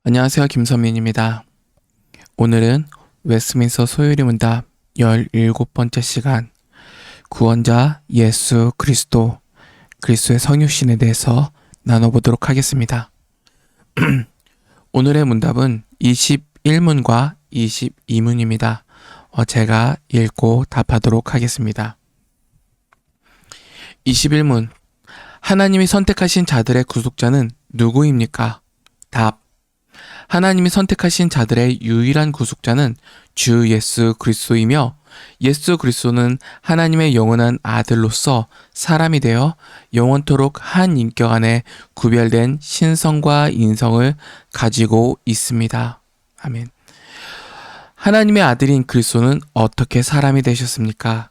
안녕하세요. 김선민입니다. 오늘은 웨스트민스터 소요리 문답 17번째 시간 구원자 예수 그리스도, 그리스도의 성육신에 대해서 나눠보도록 하겠습니다. 오늘의 문답은 21문과 22문입니다. 제가 읽고 답하도록 하겠습니다. 21문, 하나님이 선택하신 자들의 구속자는 누구입니까? 답, 하나님이 선택하신 자들의 유일한 구속자는 주 예수 그리스도이며, 예수 그리스도는 하나님의 영원한 아들로서 사람이 되어 영원토록 한 인격 안에 구별된 신성과 인성을 가지고 있습니다. 아멘. 하나님의 아들인 그리스도는 어떻게 사람이 되셨습니까?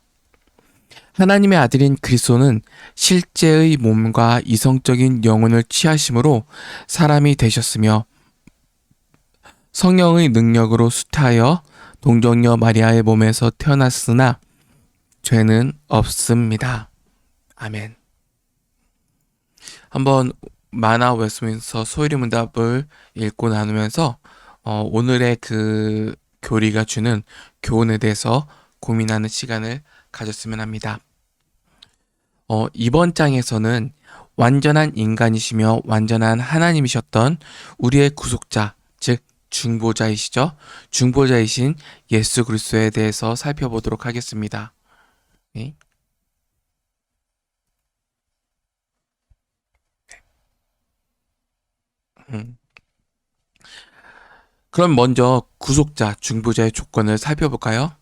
하나님의 아들인 그리스도는 실제의 몸과 이성적인 영혼을 취하심으로 사람이 되셨으며, 성령의 능력으로 수타하여 동정녀 마리아의 몸에서 태어났으나 죄는 없습니다. 아멘. 한번 만화 웨스트민스터 소요리 문답을 읽고 나누면서 오늘의 그 교리가 주는 교훈에 대해서 고민하는 시간을 가졌으면 합니다. 이번 장에서는 완전한 인간이시며 완전한 하나님이셨던 우리의 구속자, 즉 중보자이시죠. 중보자이신 예수 그리스도에 대해서 살펴보도록 하겠습니다. 네. 그럼 먼저 구속자, 중보자의 조건을 살펴볼까요?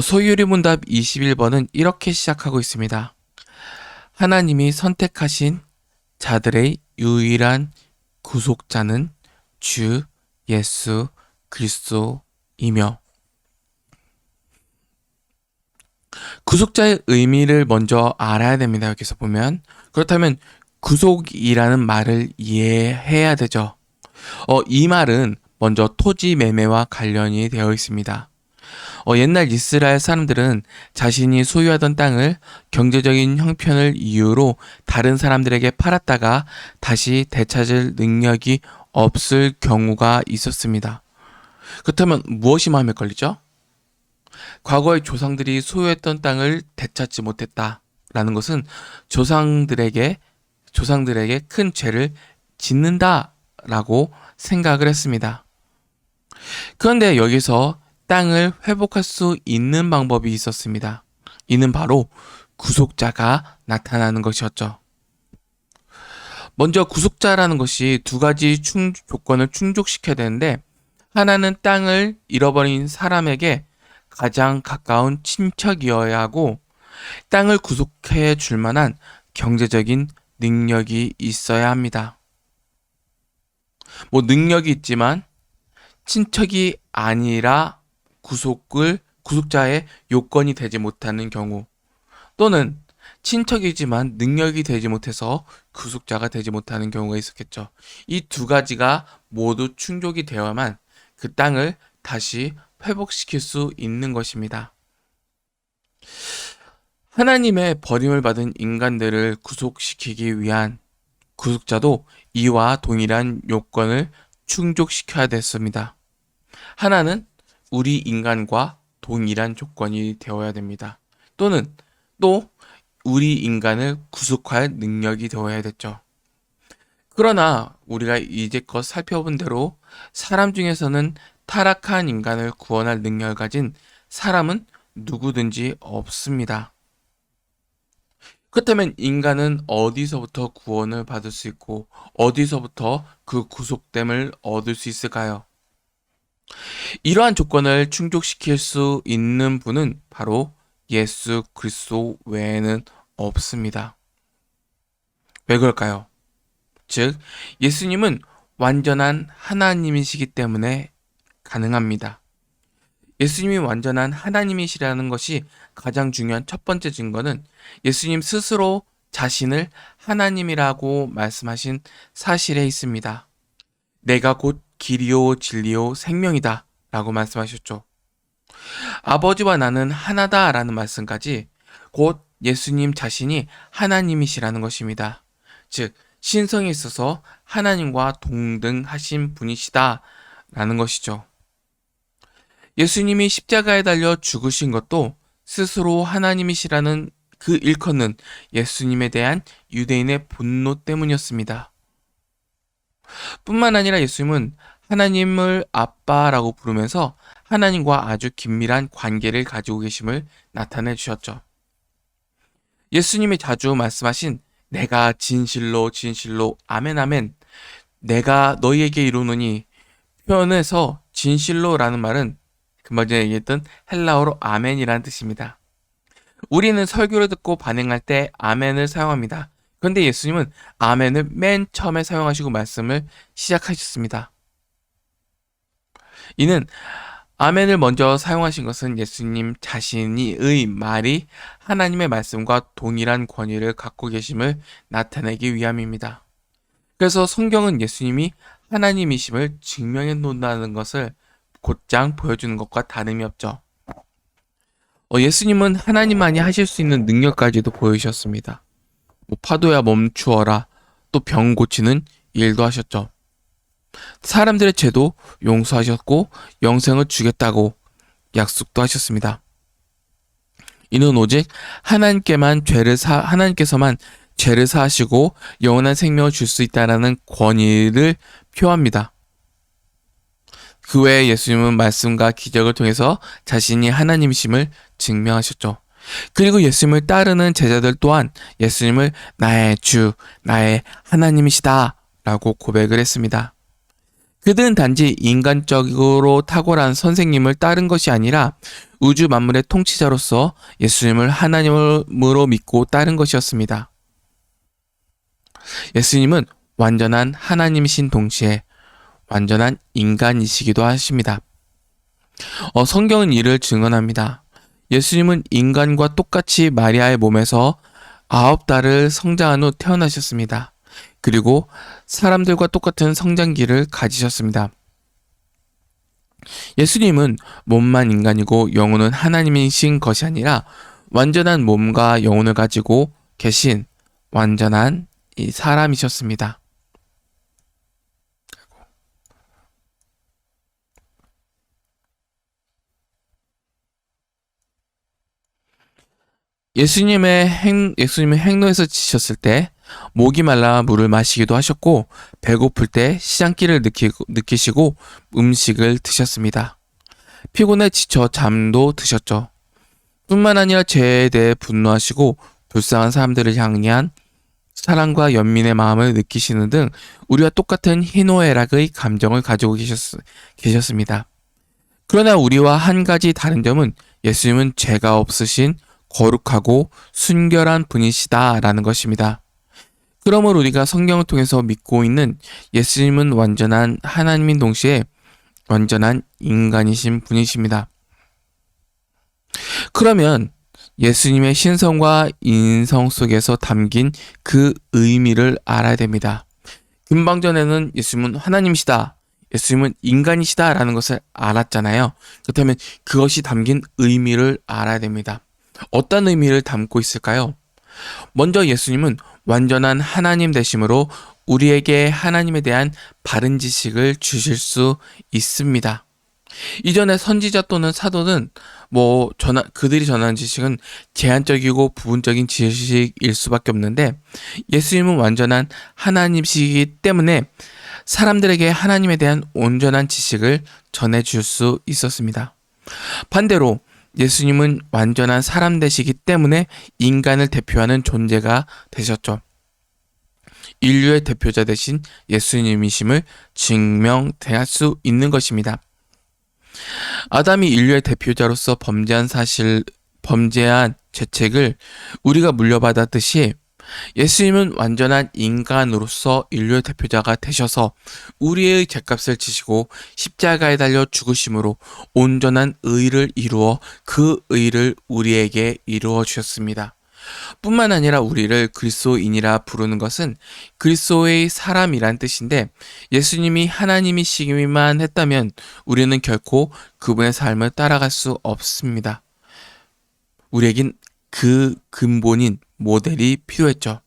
소요리 문답 21번은 이렇게 시작하고 있습니다. 하나님이 선택하신 자들의 유일한 구속자는 주 예수 그리스도이며, 구속자의 의미를 먼저 알아야 됩니다. 여기서 보면. 그렇다면 구속이라는 말을 이해해야 되죠. 이 말은 먼저 토지 매매와 관련이 되어 있습니다. 옛날 이스라엘 사람들은 자신이 소유하던 땅을 경제적인 형편을 이유로 다른 사람들에게 팔았다가 다시 되찾을 능력이 없을 경우가 있었습니다. 그렇다면 무엇이 마음에 걸리죠? 과거의 조상들이 소유했던 땅을 되찾지 못했다라는 것은 조상들에게 큰 죄를 짓는다라고 생각을 했습니다. 그런데 여기서 땅을 회복할 수 있는 방법이 있었습니다. 이는 바로 구속자가 나타나는 것이었죠. 먼저 구속자라는 것이 두 가지 조건을 충족시켜야 되는데, 하나는 땅을 잃어버린 사람에게 가장 가까운 친척이어야 하고, 땅을 구속해 줄 만한 경제적인 능력이 있어야 합니다. 능력이 있지만 친척이 아니라 구속자의 요건이 되지 못하는 경우, 또는 친척이지만 능력이 되지 못해서 구속자가 되지 못하는 경우가 있었겠죠. 이 두 가지가 모두 충족이 되어야만 그 땅을 다시 회복시킬 수 있는 것입니다. 하나님의 버림을 받은 인간들을 구속시키기 위한 구속자도 이와 동일한 요건을 충족시켜야 됐습니다. 하나는 우리 인간과 동일한 조건이 되어야 됩니다. 또는 또 우리 인간을 구속할 능력이 되어야 됐죠. 그러나 우리가 이제껏 살펴본 대로 사람 중에서는 타락한 인간을 구원할 능력을 가진 사람은 누구든지 없습니다. 그렇다면 인간은 어디서부터 구원을 받을 수 있고 어디서부터 그 구속됨을 얻을 수 있을까요? 이러한 조건을 충족시킬 수 있는 분은 바로 예수 그리스도 외에는 없습니다. 왜 그럴까요? 즉, 예수님은 완전한 하나님이시기 때문에 가능합니다. 예수님이 완전한 하나님이시라는 것이 가장 중요한 첫 번째 증거는 예수님 스스로 자신을 하나님이라고 말씀하신 사실에 있습니다. 내가 곧 길이요 진리요 생명이다 라고 말씀하셨죠. 아버지와 나는 하나다 라는 말씀까지 곧 예수님 자신이 하나님이시라는 것입니다. 즉, 신성에 있어서 하나님과 동등하신 분이시다라는 것이죠. 예수님이 십자가에 달려 죽으신 것도 스스로 하나님이시라는 그 일컫는 예수님에 대한 유대인의 분노 때문이었습니다. 뿐만 아니라 예수님은 하나님을 아빠라고 부르면서 하나님과 아주 긴밀한 관계를 가지고 계심을 나타내 주셨죠. 예수님이 자주 말씀하신 내가 진실로 진실로 아멘 아멘 내가 너희에게 이루노니 표현에서 진실로라는 말은 금방 전에 얘기했던 헬라어로 아멘이라는 뜻입니다. 우리는 설교를 듣고 반응할 때 아멘을 사용합니다. 그런데 예수님은 아멘을 맨 처음에 사용하시고 말씀을 시작하셨습니다. 이는 아멘을 먼저 사용하신 것은 예수님 자신의 말이 하나님의 말씀과 동일한 권위를 갖고 계심을 나타내기 위함입니다. 그래서 성경은 예수님이 하나님이심을 증명해 놓는다는 것을 곧장 보여주는 것과 다름이 없죠. 예수님은 하나님만이 하실 수 있는 능력까지도 보여주셨습니다. 파도야 멈추어라, 또 병 고치는 일도 하셨죠. 사람들의 죄도 용서하셨고 영생을 주겠다고 약속도 하셨습니다. 이는 오직 하나님께서만 죄를 사하시고 영원한 생명을 줄 수 있다는 권위를 표합니다. 그 외에 예수님은 말씀과 기적을 통해서 자신이 하나님이심을 증명하셨죠. 그리고 예수님을 따르는 제자들 또한 예수님을 나의 주, 나의 하나님이시다 라고 고백을 했습니다. 그들은 단지 인간적으로 탁월한 선생님을 따른 것이 아니라 우주 만물의 통치자로서 예수님을 하나님으로 믿고 따른 것이었습니다. 예수님은 완전한 하나님이신 동시에 완전한 인간이시기도 하십니다. 성경은 이를 증언합니다. 예수님은 인간과 똑같이 마리아의 몸에서 9달을 성장한 후 태어나셨습니다. 그리고 사람들과 똑같은 성장기를 가지셨습니다. 예수님은 몸만 인간이고 영혼은 하나님이신 것이 아니라 완전한 몸과 영혼을 가지고 계신 완전한 사람이셨습니다. 예수님의 행로에서 지셨을 때 목이 말라 물을 마시기도 하셨고 배고플 때 시장기를 느끼시고 음식을 드셨습니다. 피곤해 지쳐 잠도 드셨죠. 뿐만 아니라 죄에 대해 분노하시고 불쌍한 사람들을 향한 사랑과 연민의 마음을 느끼시는 등 우리와 똑같은 희노애락의 감정을 가지고 계셨습니다. 그러나 우리와 한 가지 다른 점은 예수님은 죄가 없으신 거룩하고 순결한 분이시다라는 것입니다. 그러므로 우리가 성경을 통해서 믿고 있는 예수님은 완전한 하나님인 동시에 완전한 인간이신 분이십니다. 그러면 예수님의 신성과 인성 속에서 담긴 그 의미를 알아야 됩니다. 금방 전에는 예수님은 하나님이시다, 예수님은 인간이시다 라는 것을 알았잖아요. 그렇다면 그것이 담긴 의미를 알아야 됩니다. 어떤 의미를 담고 있을까요? 먼저 예수님은 완전한 하나님 되심으로 우리에게 하나님에 대한 바른 지식을 주실 수 있습니다. 이전에 선지자 또는 사도는 그들이 전하는 지식은 제한적이고 부분적인 지식일 수밖에 없는데 예수님은 완전한 하나님이시기 때문에 사람들에게 하나님에 대한 온전한 지식을 전해줄 수 있었습니다. 반대로 예수님은 완전한 사람 되시기 때문에 인간을 대표하는 존재가 되셨죠. 인류의 대표자 되신 예수님이심을 증명할 수 있는 것입니다. 아담이 인류의 대표자로서 범죄한 죄책을 우리가 물려받았듯이 예수님은 완전한 인간으로서 인류의 대표자가 되셔서 우리의 죄값을 지시고 십자가에 달려 죽으심으로 온전한 의를 이루어 그 의를 우리에게 이루어 주셨습니다. 뿐만 아니라 우리를 그리스도인이라 부르는 것은 그리스도의 사람이란 뜻인데 예수님이 하나님이시기만 했다면 우리는 결코 그분의 삶을 따라갈 수 없습니다. 우리에겐 그 근본인 모델이 필요했죠.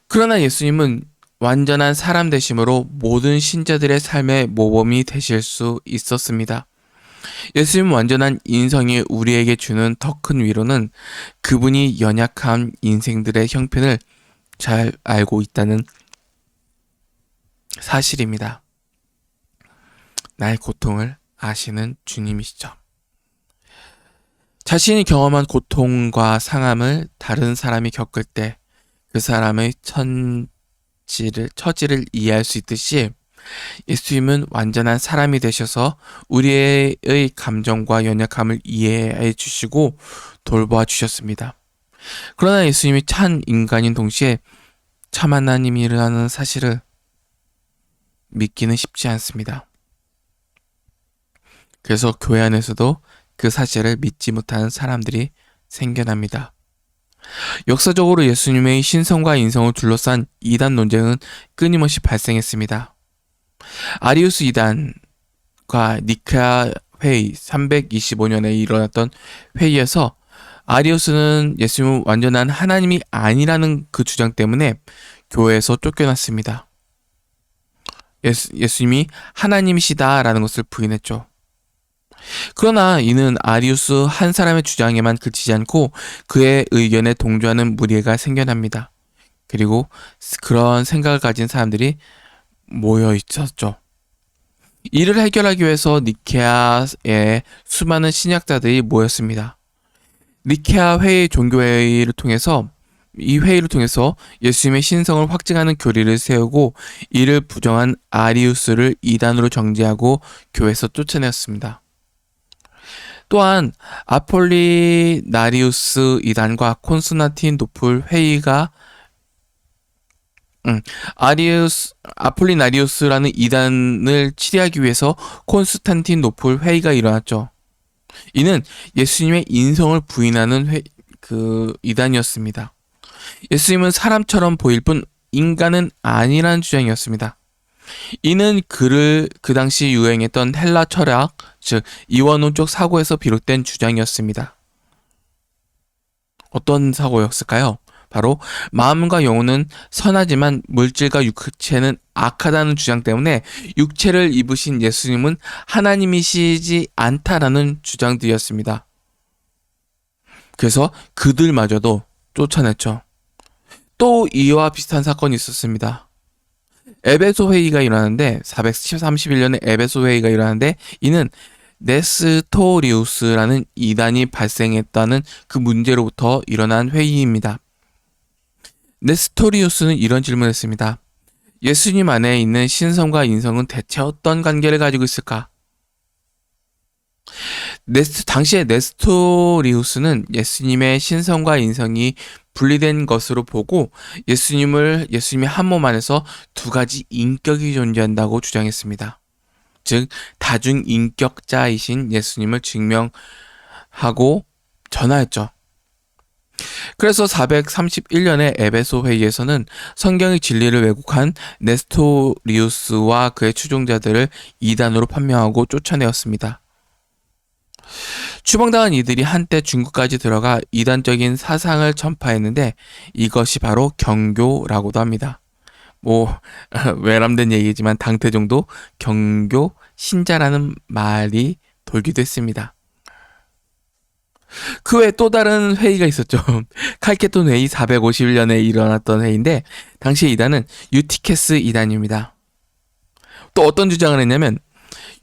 그러나 예수님은 완전한 사람 되심으로 모든 신자들의 삶의 모범이 되실 수 있었습니다. 예수님 완전한 인성이 우리에게 주는 더 큰 위로는 그분이 연약한 인생들의 형편을 잘 알고 있다는 사실입니다. 나의 고통을 아시는 주님이시죠. 자신이 경험한 고통과 상함을 다른 사람이 겪을 때 그 사람의 처지를 이해할 수 있듯이 예수님은 완전한 사람이 되셔서 우리의 감정과 연약함을 이해해 주시고 돌보아 주셨습니다. 그러나 예수님이 참 인간인 동시에 참 하나님이라는 사실을 믿기는 쉽지 않습니다. 그래서 교회 안에서도 그 사실을 믿지 못하는 사람들이 생겨납니다. 역사적으로 예수님의 신성과 인성을 둘러싼 이단 논쟁은 끊임없이 발생했습니다. 아리우스 이단과 니케아 회의 325년에 일어났던 회의에서 아리우스는 예수님은 완전한 하나님이 아니라는 그 주장 때문에 교회에서 쫓겨났습니다. 예수님이 하나님이시다라는 것을 부인했죠. 그러나 이는 아리우스 한 사람의 주장에만 그치지 않고 그의 의견에 동조하는 무리가 생겨납니다. 그리고 그런 생각을 가진 사람들이 모여 있었죠. 이를 해결하기 위해서 니케아에 수많은 신학자들이 모였습니다. 니케아 회의 종교회의를 통해서 이 회의를 통해서 예수님의 신성을 확증하는 교리를 세우고 이를 부정한 아리우스를 이단으로 정죄하고 교회에서 쫓아내었습니다. 또한 아폴리나리우스 이단과 콘스탄티노플 회의가 아폴리나리우스라는 이단을 치리하기 위해서 콘스탄티노플 회의가 일어났죠. 이는 예수님의 인성을 부인하는 이단이었습니다. 예수님은 사람처럼 보일 뿐 인간은 아니라는 주장이었습니다. 이는 그 당시 유행했던 헬라 철학, 즉 이원론적 사고에서 비롯된 주장이었습니다. 어떤 사고였을까요? 바로 마음과 영혼은 선하지만 물질과 육체는 악하다는 주장 때문에 육체를 입으신 예수님은 하나님이시지 않다라는 주장들이었습니다. 그래서 그들마저도 쫓아냈죠. 또 이와 비슷한 사건이 있었습니다. 에베소 회의가 일어나는데 431년에 에베소 회의가 일어나는데 이는 네스토리우스라는 이단이 발생했다는 그 문제로부터 일어난 회의입니다. 네스토리우스는 이런 질문을 했습니다. 예수님 안에 있는 신성과 인성은 대체 어떤 관계를 가지고 있을까? 당시에 네스토리우스는 예수님의 신성과 인성이 분리된 것으로 보고 예수님의 한 몸 안에서 두 가지 인격이 존재한다고 주장했습니다. 즉 다중인격자이신 예수님을 증명하고 전하였죠. 그래서 431년에 에베소 회의에서는 성경의 진리를 왜곡한 네스토리우스와 그의 추종자들을 이단으로 판명하고 쫓아내었습니다. 추방당한 이들이 한때 중국까지 들어가 이단적인 사상을 전파했는데 이것이 바로 경교라고도 합니다. 외람된 얘기지만 당태종도 경교 신자라는 말이 돌기도 했습니다. 그 외에 또 다른 회의가 있었죠. 칼케톤 회의 451년에 일어났던 회의인데 당시 이단은 유티케스 이단입니다. 또 어떤 주장을 했냐면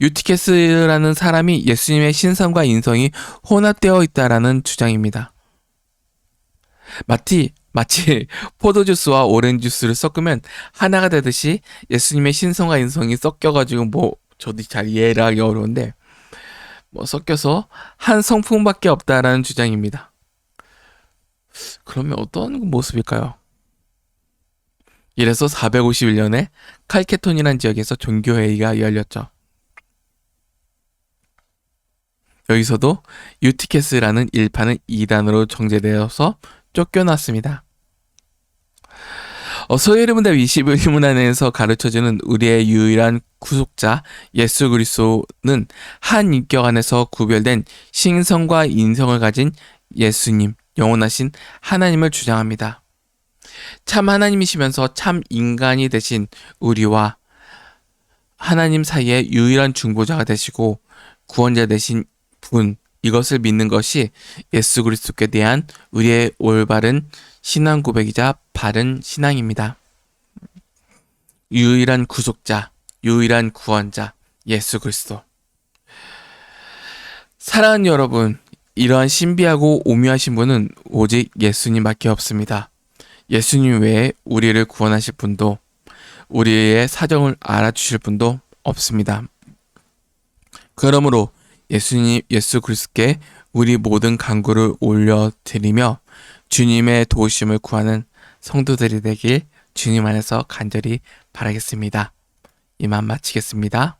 유티케스라는 사람이 예수님의 신성과 인성이 혼합되어 있다라는 주장입니다. 마치 포도주스와 오렌지주스를 섞으면 하나가 되듯이 예수님의 신성과 인성이 섞여가지고 저도 잘 이해를 하기 어려운데 섞여서 한 성품밖에 없다라는 주장입니다. 그러면 어떤 모습일까요? 이래서 451년에 칼케톤이라는 지역에서 종교회의가 열렸죠. 여기서도 유티케스라는 일파는 이단으로 정제되어서 쫓겨났습니다. 소요리문답 21문 안에서 가르쳐주는 우리의 유일한 구속자 예수 그리스도는 한 인격 안에서 구별된 신성과 인성을 가진 예수님, 영원하신 하나님을 주장합니다. 참 하나님이시면서 참 인간이 되신 우리와 하나님 사이의 유일한 중보자가 되시고 구원자 되신 분, 이것을 믿는 것이 예수 그리스도께 대한 우리의 올바른 신앙 고백이자 바른 신앙입니다. 유일한 구속자, 유일한 구원자, 예수 그리스도. 사랑하는 여러분, 이러한 신비하고 오묘하신 분은 오직 예수님밖에 없습니다. 예수님 외에 우리를 구원하실 분도, 우리의 사정을 알아주실 분도 없습니다. 그러므로 예수 그리스도께 우리 모든 간구를 올려드리며 주님의 도우심을 구하는 성도들이 되길 주님 안에서 간절히 바라겠습니다. 이만 마치겠습니다.